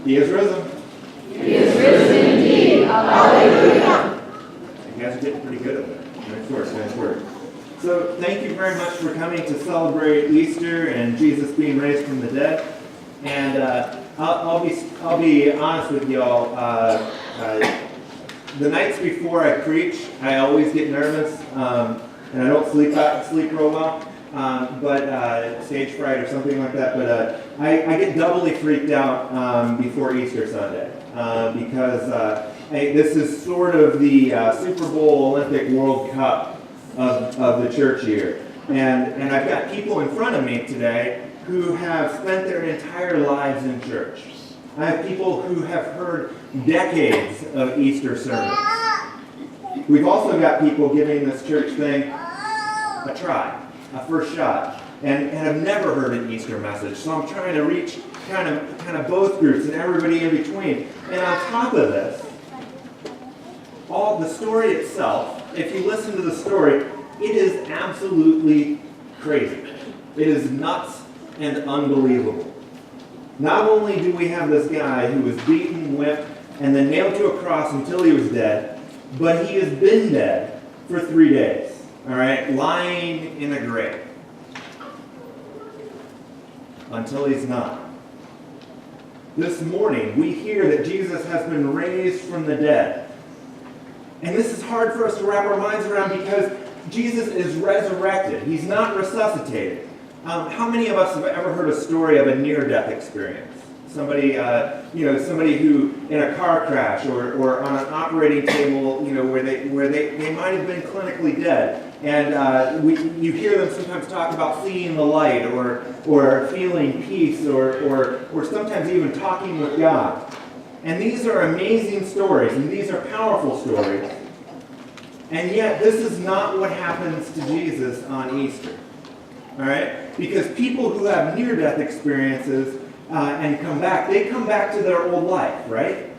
He is risen. He is risen indeed. Hallelujah. You guys are getting pretty good at that. Nice work, nice work. So thank you very much for coming to celebrate Easter and Jesus being raised from the dead. And I'll be honest with y'all. The nights before I preach, I always get nervous, and I don't sleep real well. But stage fright or something like that. But I get doubly freaked out before Easter Sunday because this is sort of the Super Bowl Olympic World Cup of the church year. And I've got people in front of me today who have spent their entire lives in church. I have people who have heard decades of Easter sermons. We've also got people giving this church thing a try, a first shot, and have never heard an Easter message. So I'm trying to reach kind of both groups and everybody in between. And on top of this, all the story itself, if you listen to the story, it is absolutely crazy. It is nuts and unbelievable. Not only do we have this guy who was beaten, whipped, and then nailed to a cross until he was dead, but he has been dead for 3 days, all right, lying in a grave until he's not. This morning, we hear that Jesus has been raised from the dead. And this is hard for us to wrap our minds around because Jesus is resurrected. He's not resuscitated. How many of us have ever heard a story of a near-death experience? Somebody who in a car crash or on an operating table, where they might have been clinically dead, and you hear them sometimes talk about seeing the light or feeling peace or sometimes even talking with God. And these are amazing stories, and these are powerful stories. And yet, this is not what happens to Jesus on Easter. All right? Because people who have near-death experiences and come back, they come back to their old life, right?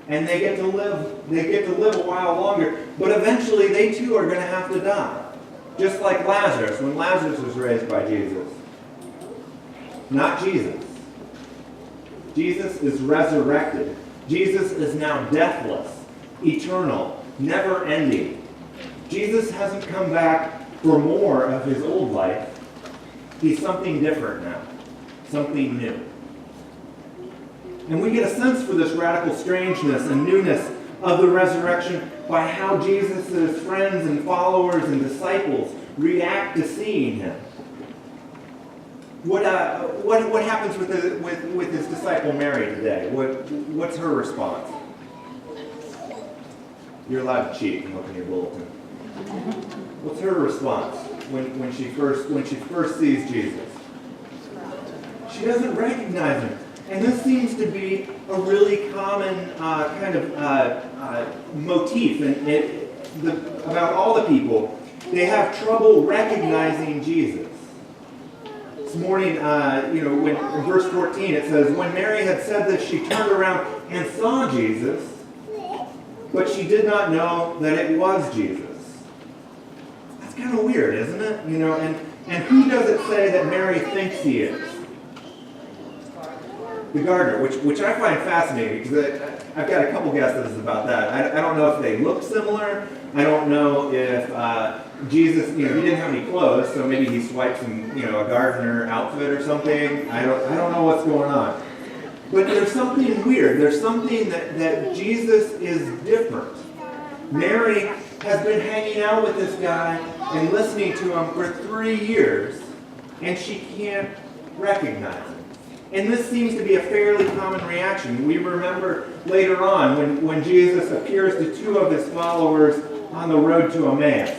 And they get to live a while longer, but eventually they too are going to have to die. Just like Lazarus, when Lazarus was raised by Jesus. Not Jesus. Jesus is resurrected. Jesus is now deathless, eternal, never-ending. Jesus hasn't come back for more of his old life. He's something different now, something new. And we get a sense for this radical strangeness and newness of the resurrection by how Jesus' friends and followers and disciples react to seeing him. What happens with his disciple Mary today? What's her response? You're allowed to cheat and look in your bulletin. What's her response when she first sees Jesus? She doesn't recognize him. And this seems to be a really common kind of motif about all the people. They have trouble recognizing Jesus. This morning, when in verse 14 it says, when Mary had said this, she turned around and saw Jesus, but she did not know that it was Jesus. That's kind of weird, isn't it? And who does it say that Mary thinks he is? The gardener, which I find fascinating because I've got a couple guesses about that. I don't know if they look similar. I don't know if Jesus, he didn't have any clothes, so maybe he swiped some, a gardener outfit or something. I don't know what's going on. But there's something weird. There's something that Jesus is different. Mary has been hanging out with this guy and listening to him for 3 years, and she can't recognize him. And this seems to be a fairly common reaction. We remember later on when Jesus appears to 2 of his followers on the road to Emmaus.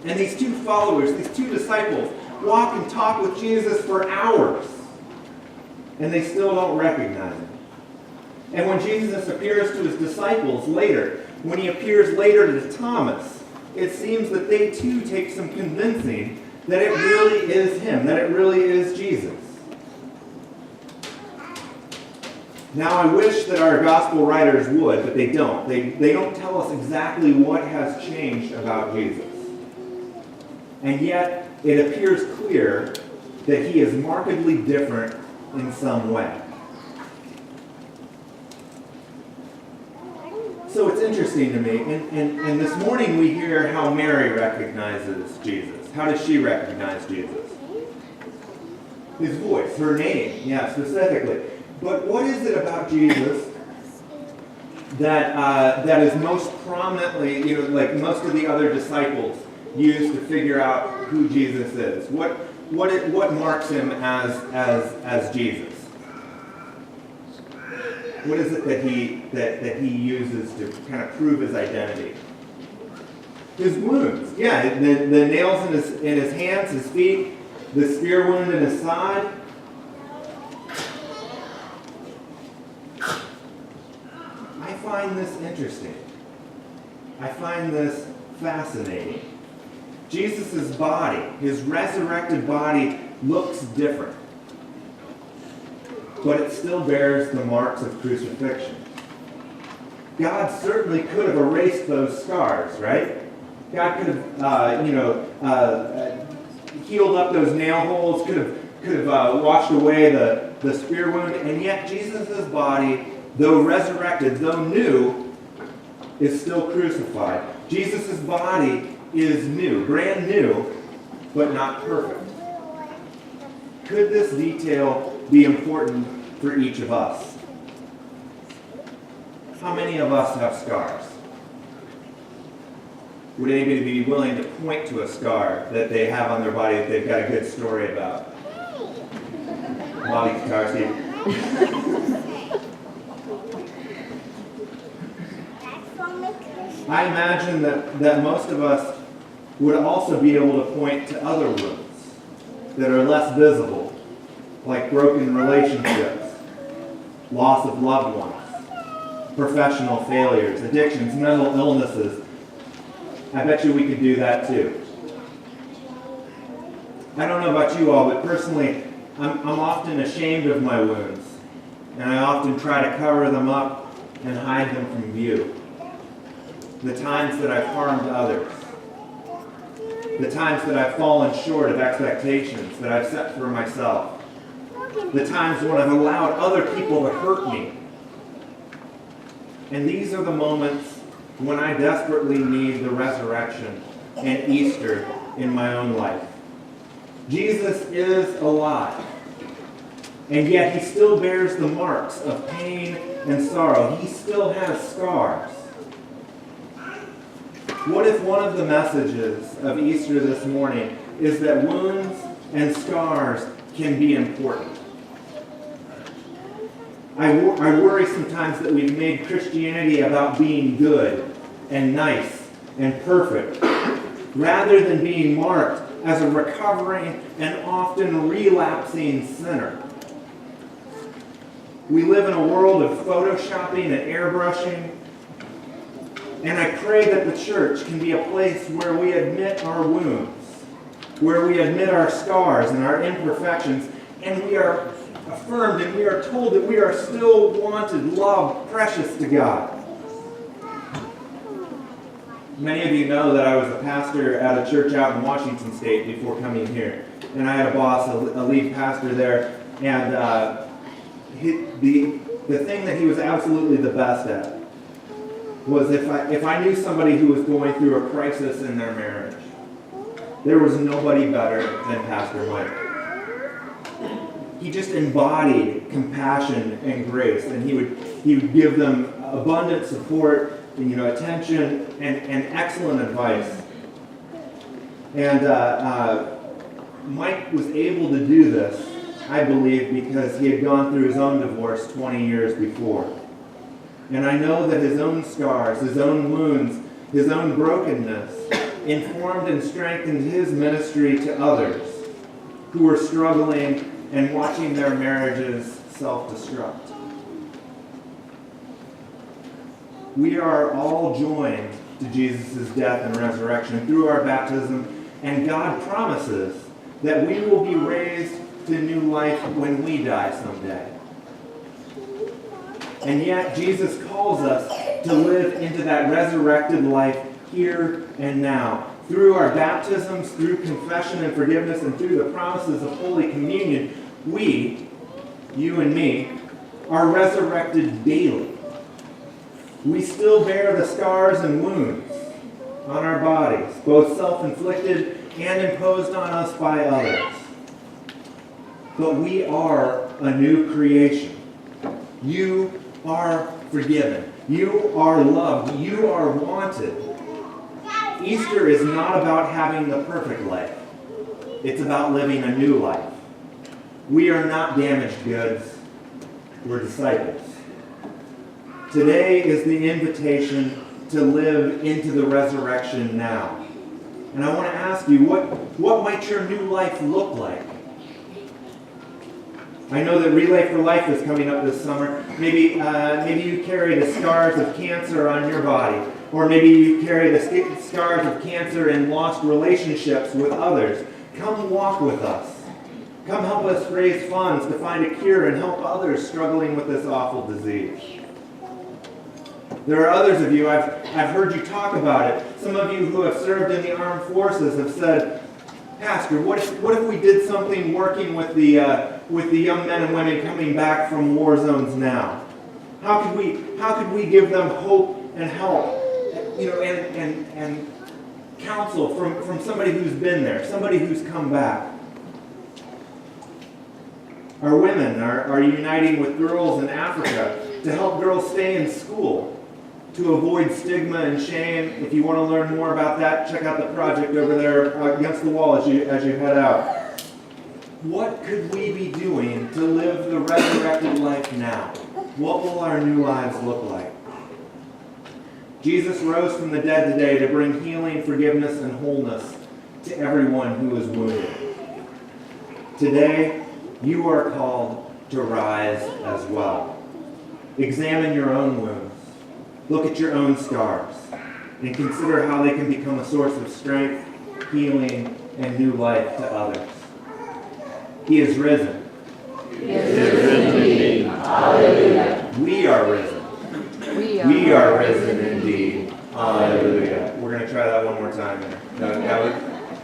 And these 2 followers, these 2 disciples, walk and talk with Jesus for hours. And they still don't recognize him. And when Jesus appears to his disciples later, when he appears later to Thomas, it seems that they too take some convincing that it really is him, that it really is Jesus. Now, I wish that our gospel writers would, but they don't. They don't tell us exactly what has changed about Jesus. And yet, it appears clear that he is markedly different in some way. interesting to me. And this morning we hear how Mary recognizes Jesus. How does she recognize Jesus? His voice, her name, yeah, specifically. But what is it about Jesus that is most prominently, like most of the other disciples use to figure out who Jesus is? What marks him as Jesus? What is it that he uses to kind of prove his identity? His wounds. Yeah, the nails in his hands, his feet, the spear wound in his side. I find this interesting. I find this fascinating. Jesus' body, his resurrected body, looks different. But it still bears the marks of crucifixion. God certainly could have erased those scars, right? God could have, healed up those nail holes, could have washed away the spear wound, and yet Jesus' body, though resurrected, though new, is still crucified. Jesus' body is new, brand new, but not perfect. Could this detail be important for each of us? How many of us have scars? Would anybody be willing to point to a scar that they have on their body that they've got a good story about? Bobby guitar, Steve. I imagine that most of us would also be able to point to other wounds that are less visible, like broken relationships, loss of loved ones, professional failures, addictions, mental illnesses. I bet you we could do that too. I don't know about you all, but personally, I'm often ashamed of my wounds, and I often try to cover them up and hide them from view. The times that I've harmed others, the times that I've fallen short of expectations that I've set for myself, the times when I've allowed other people to hurt me. And these are the moments when I desperately need the resurrection and Easter in my own life. Jesus is alive, and yet he still bears the marks of pain and sorrow. He still has scars. What if one of the messages of Easter this morning is that wounds and scars can be important? I worry sometimes that we've made Christianity about being good and nice and perfect, rather than being marked as a recovering and often relapsing sinner. We live in a world of photoshopping and airbrushing, and I pray that the church can be a place where we admit our wounds, where we admit our scars and our imperfections, and we are affirmed and we are told that we are still wanted, loved, precious to God. Many of you know that I was a pastor at a church out in Washington State before coming here. And I had a boss, a lead pastor there, and the thing that he was absolutely the best at was if I knew somebody who was going through a crisis in their marriage, there was nobody better than Pastor Mike. He just embodied compassion and grace, and he would give them abundant support, attention, and excellent advice. And Mike was able to do this, I believe, because he had gone through his own divorce 20 years before. And I know that his own scars, his own wounds, his own brokenness informed and strengthened his ministry to others who were struggling and watching their marriages self-destruct. We are all joined to Jesus' death and resurrection through our baptism, and God promises that we will be raised to new life when we die someday. And yet Jesus calls us to live into that resurrected life here and now. Through our baptisms, through confession and forgiveness, and through the promises of Holy Communion, we, you and me, are resurrected daily. We still bear the scars and wounds on our bodies, both self-inflicted and imposed on us by others. But we are a new creation. You are forgiven. You are loved. You are wanted. Easter is not about having the perfect life. It's about living a new life. We are not damaged goods. We're disciples. Today is the invitation to live into the resurrection now. And I want to ask you, what might your new life look like? I know that Relay for Life is coming up this summer. Maybe you carry the scars of cancer on your body. Or maybe you carry the scars of cancer and lost relationships with others. Come walk with us. Come help us raise funds to find a cure and help others struggling with this awful disease. There are others of you, I've heard you talk about it. Some of you who have served in the armed forces have said, Pastor, what if we did something working with the young men and women coming back from war zones now? How could we give them hope and help, and counsel from somebody who's been there, somebody who's come back? Our women are uniting with girls in Africa to help girls stay in school, to avoid stigma and shame. If you want to learn more about that, check out the project over there against the wall as you head out. What could we be doing to live the resurrected life now? What will our new lives look like? Jesus rose from the dead today to bring healing, forgiveness, and wholeness to everyone who is wounded. Today, you are called to rise as well. Examine your own wounds. Look at your own scars and consider how they can become a source of strength, healing, and new life to others. He is risen. He is risen indeed. Hallelujah. We are risen. We are risen indeed. Hallelujah. We're going to try that one more time.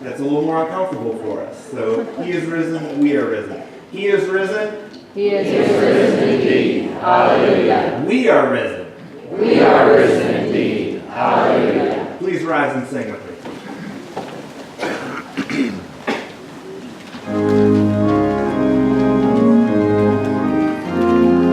That's a little more uncomfortable for us. So, He is risen. We are risen. He is risen. He is risen indeed. Hallelujah. We are risen. We are risen indeed. Hallelujah. Please rise and sing with us.